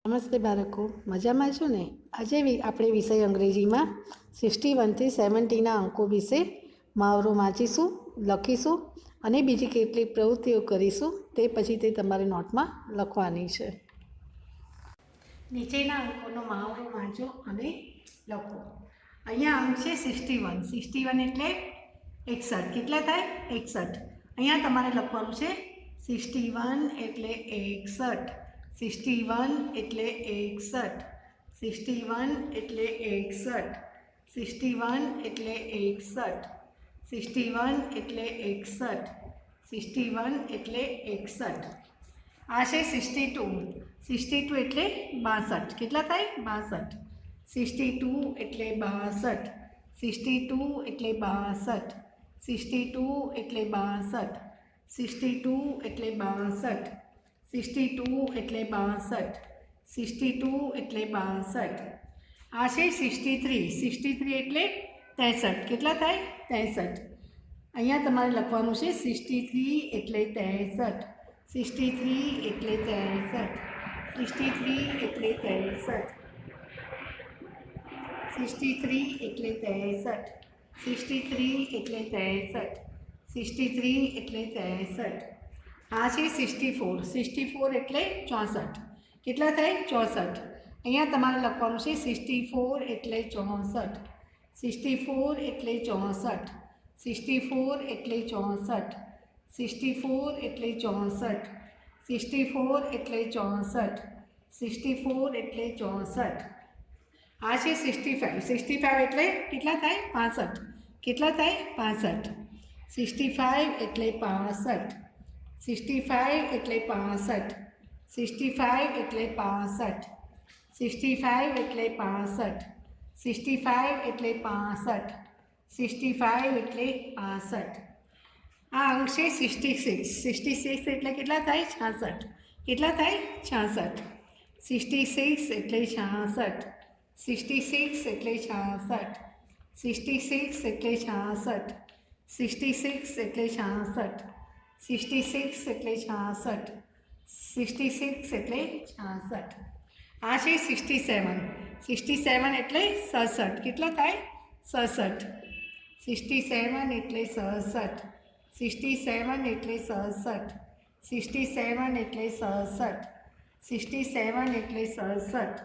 નમસ્તે બાળકો, મજામાં છો ને? આજે આપણે વિષય અંગ્રેજીમાં 61થી 70ના અંકો વિશે મહાવરો વાંચીશું, લખીશું અને બીજી કેટલીક પ્રવૃત્તિઓ કરીશું. તે પછી તે તમારી નોટમાં લખવાની છે. નીચેના અંકોનો મહાવરો વાંચો અને લખો. અહીંયા અંક છે 61. 61 એટલે 61. કેટલા થાય? 61. અહીંયા તમારે લખવાનું છે 61 એટલે 61. 61 એટલે 61. 61 એટલે 61. 61 એટલે 61. 61 એટલે 61. 61 એટલે 61. આ છે 62. 62 એટલે 62. કેટલા થાય? 62. 62 એટલે 62. 62 એટલે 62. 62 એટલે 62. 62 એટલે 62. 62 એટલે 62. 62 એટલે 62. આ છે 63. 63 એટલે 63. કેટલા થાય? 63. અહીંયા તમારે લખવાનું છે 63 એટલે 63. 63 એટલે 63. 63 એટલે 63. 63 એટલે 63. 63 એટલે 63. 63 એટલે 63. આ છે 64. 64 એટલે 64. કેટલા થાય? 64. અહીંયા તમારે લખવાનું છે 64 એટલે 64. 64 એટલે 64. 64 એટલે 64. 64 એટલે 64. 64 એટલે 64. 64 એટલે 64. આ છે 65. 65 એટલે કેટલા થાય? 65. કેટલા થાય? 65. 65 એટલે 65. 65 એટલે 65. 65 એટલે 65. 65 એટલે 65. 65 એટલે 65. 65 એટલે 65. આ અંક છે 66. 66 એટલે કેટલા થાય? 66. કેટલા થાય? 66. 66 એટલે 66. 66 એટલે 66. 66 એટલે 66. 66 એટલે 66. 66 એટલે 66. 66 એટલે 66. આ છે 67. 67 એટલે 67. કેટલા થાય? 67. 67 એટલે 67. 67 એટલે 67. 67 એટલે 67. 67 એટલે 67.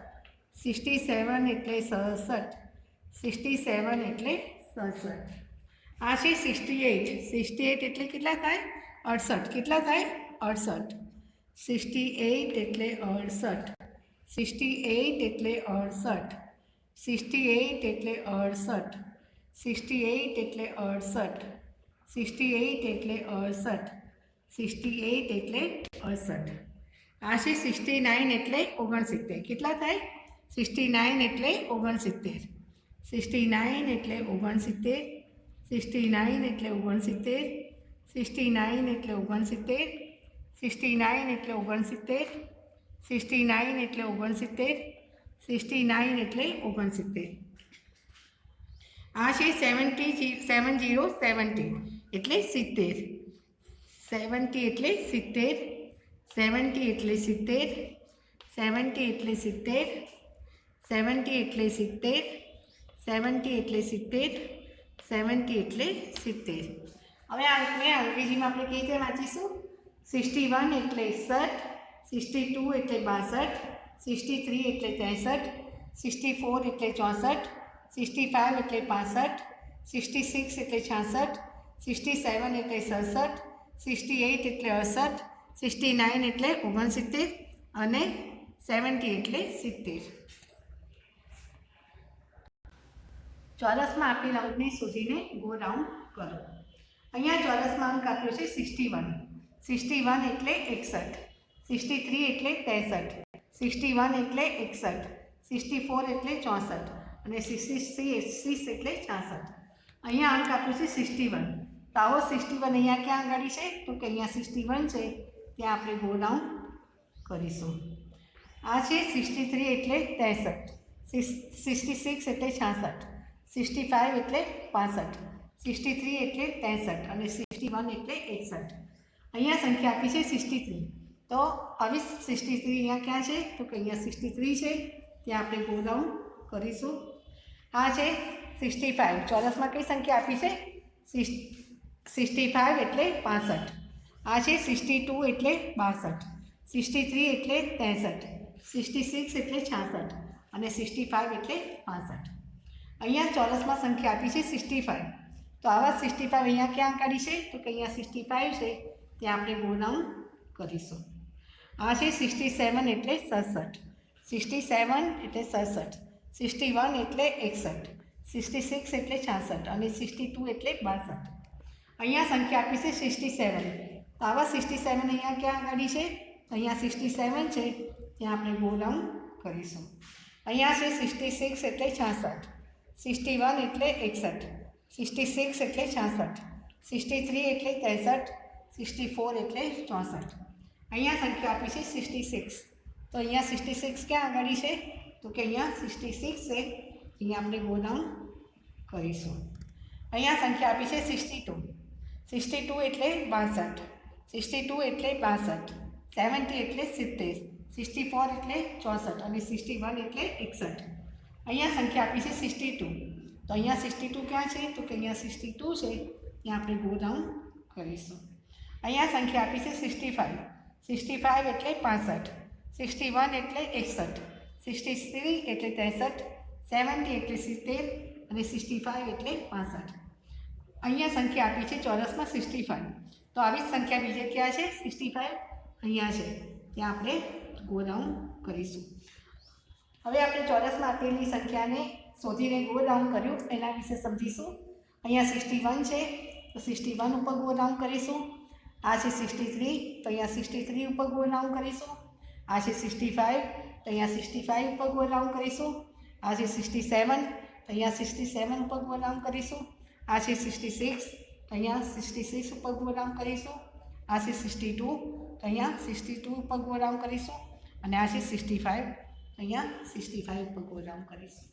67 એટલે 67. 67 એટલે 67. આ છે 68. 68 એટલે કેટલા થાય? 68. કેટલા થાય? 68. 68 એટલે 68. 68 એટલે 68. 68 એટલે 68. 68 એટલે 68. 68 એટલે 68. 68 એટલે 68. આ છે 69 એટલે 69. કેટલા થાય? 69 એટલે 69. 69 એટલે 69. 69 એટલે 69. 69 એટલે 69. 69 એટલે 69. 69 એટલે 69. 69 એટલે 69. આ છે 70. 70 એટલે 70. 70 એટલે 70. 70 એટલે 70. 70 એટલે 70. 70 એટલે 70. 70 એટલે 70. 70 એટલે 70. હવે આ અંકને અંગ્રેજીમાં આપણે કેવી રીતે વાંચીશું? 61 એટલે 61. 62 એટલે 62. 63 એટલે 63. 64 એટલે 64. 65 એટલે 65. 66 એટલે 66. 67 એટલે 67. 68 એટલે 68. 69 એટલે 69 અને 70 એટલે 70. ચોરસમાં આપેલ અંકને શોધીને ગો રાઉન્ડ કરો. અહીંયા ચોરસમાં અંક આપ્યો છે 61. 61 એટલે 61. 63 એટલે 63. 61 એટલે 61. 64 એટલે 64 અને 66 એટલે 66. અહીંયા અંક આપ્યો છે 61. તો આવો 61 અહીંયા ક્યાં આગળ છે? તો કે અહીંયા 61 છે, ત્યાં આપણે ગો રાઉન્ડ કરીશું. આ છે 63 એટલે 63. 66 એટલે 66. 65 એટલે 65. 63 એટલે 63 અને 61 એટલે 61. અહીંયા સંખ્યા આપી છે 63. તો હવે 63 અહીંયા ક્યાં છે? તો કે અહીંયા 63 છે, ત્યાં આપણે ગો ડાઉન કરીશું. આ છે 65. ચોરસમાં કઈ સંખ્યા આપી છે? 65 એટલે 65. આ છે 62 એટલે 62, 63 એટલે 63, 66 એટલે 66 અને 65 એટલે 65. અહીંયા ચોરસમાં સંખ્યા આપી છે 65. તો આવા 65 અહીંયા ક્યાં કાઢી છે? તો કે અહીંયા 65 છે, ત્યાં આપણે ગો ડાઉન કરીશું. આ છે 67 એટલે 67, 67 એટલે 67, 61 એટલે 61, 66 એટલે 66 અને 62 એટલે 62. અહીંયા સંખ્યા આપી છે 67. તો આવા 67 અહીંયા ક્યાં કાઢી છે? અહીંયા 67 છે, ત્યાં આપણે ગો ડાઉન કરીશું. અહીંયા છે 66 એટલે 66, 61 એટલે 61, 66 એટલે 66, 63 એટલે 63, 64 એટલે 64. અહીંયા સંખ્યા આપી છે 66. તો અહીંયા 66 ક્યાં આગળ છે? તો કે અહીંયા 66 છે, અહીંયા આપણે ગો ડાઉન કરીશું. અહીંયા સંખ્યા આપી છે 62. 62 એટલે 62, 62 એટલે 62, 70 એટલે 70, 64 એટલે 64 અને 61 એટલે 61. અહીંયા સંખ્યા આપી છે 62. તો અહીંયા 62 ક્યાં છે? તો કે અહીંયા 62 છે, ત્યાં આપણે ગો ડાઉન કરીશું. અહીંયા સંખ્યા આપી છે 65. 65 એટલે 65, 61 એટલે 61, 63 એટલે 63, 70 એટલે 70 અને 65 એટલે 65. અહીંયા સંખ્યા આપી છે ચોરસમાં 65. તો આવી જ સંખ્યા બીજે ક્યાં છે? 65 અહીંયા છે, ત્યાં આપણે ગો ડાઉન કરીશું. હવે આપણે ચોરસમાં આપેલી સંખ્યાને શોધીને ગો ડાઉન કર્યું એના વિશે સમજીશું. અહીંયા 61 છે, તો 61 ઉપર ગો ડાઉન કરીશું. આ છે 63, તો અહીંયા 63 ઉપર ગો ડાઉન કરીશું. આ છે 65, તો અહીંયા 65 ઉપર ગો ડાઉન કરીશું. આ છે 67, તો અહીંયા 67 ઉપર ગો ડાઉન કરીશું. આ છે 66, તો અહીંયા 66 ઉપર ગો ડાઉન કરીશું. આ છે 62, તો અહીંયા 62 ઉપર ગો ડાઉન કરીશું. અને આ છે 65, તો અહીંયા 65 ઉપર ગો ડાઉન કરીશું.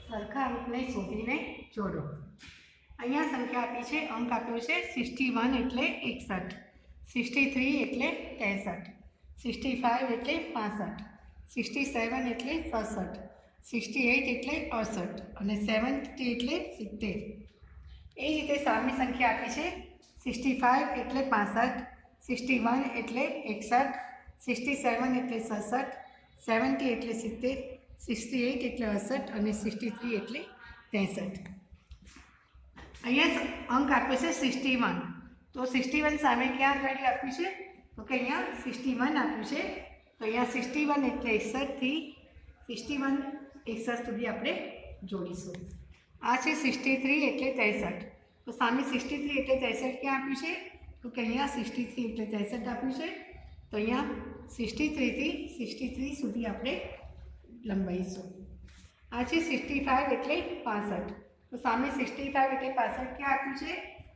સરખા અંકને શોધીને જોડો. અહીંયા સંખ્યા આપી છે, અંક આપ્યો છે 61 એટલે 61, 63 એટલે 63, 65 એટલે 65, 67 એટલે 67, 68 એટલે 68 અને 70 એટલે 70. એ જ રીતે સામી સંખ્યા આપી છે 65 એટલે 65, 61 એટલે 61, 67 એટલે 67, 70 એટલે 70, 68 એટલે 68 અને 63 એટલે 63. અહીંયા અંક આપ્યો છે 61. તો 61 સામે ક્યાં આગળ આપ્યું છે? તો કે અહીંયા 61 આપ્યું છે. તો અહીંયા 61 એટલે 61 થી 61 સુધી આપણે જોડીશું. આ છે 63 એટલે 63. તો સામે 63 એટલે 63 ક્યાં આપ્યું છે? તો કે અહીંયા 63 એટલે 63 આપ્યું છે. તો અહીંયા 63 થી 63 સુધી આપણે લંબાઈશું. આ છે 65 એટલે 65. તો સામે 65 એટલે 65 ક્યાં આપ્યું છે?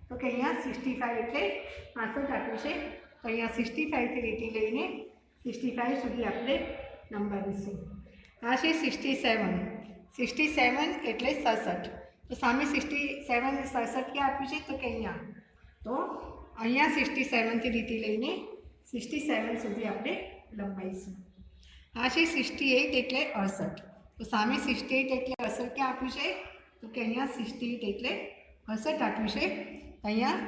તો કે અહીંયા 65 એટલે 65 આપ્યું છે. તો અહીંયા 65 થી લીટી લઈને 65 સુધી આપણે લંબાવીશું. આ છે 67. 67 એટલે 67. તો સામે 67 67 ક્યાં આપ્યું છે? તો કે અહીંયા. તો અહીંયા 67 થી લીટી લઈને 67 સુધી આપણે લંબાવીશું. આ છે 68 એટલે 68. તો સામે 68 એટલે 68 ક્યાં આપ્યું છે? તો કે અહીંયા 68 એટલે 68 આપ્યું છે. અહીંયા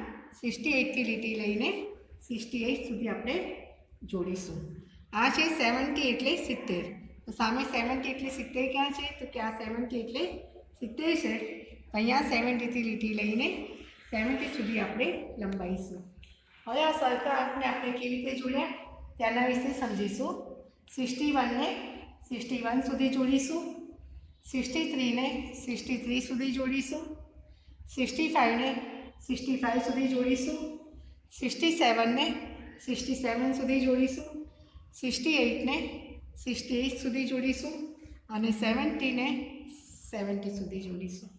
68 થી લીટી લઈને 68 સુધી આપણે જોડીશું. આ છે 70 એટલે 70. તો સામે 70 એટલે 70 ક્યાં છે? તો કે આ 70 એટલે 70 છે. અહીંયા 70 થી લીટી લઈને 70 સુધી આપણે લંબાવીશું. હવે આ સરખા અંકને આપણે કેવી રીતે જોડ્યા તેના વિશે સમજીશું. 61 ને 61 સુધી જોડીશું, 63 ને 63 સુધી જોડીશું, 65 ને 65 સુધી જોડીશું, 67 ને 67 સુધી જોડીશું, 68 ને 68 સુધી જોડીશું અને 70 ને 70 સુધી જોડીશું.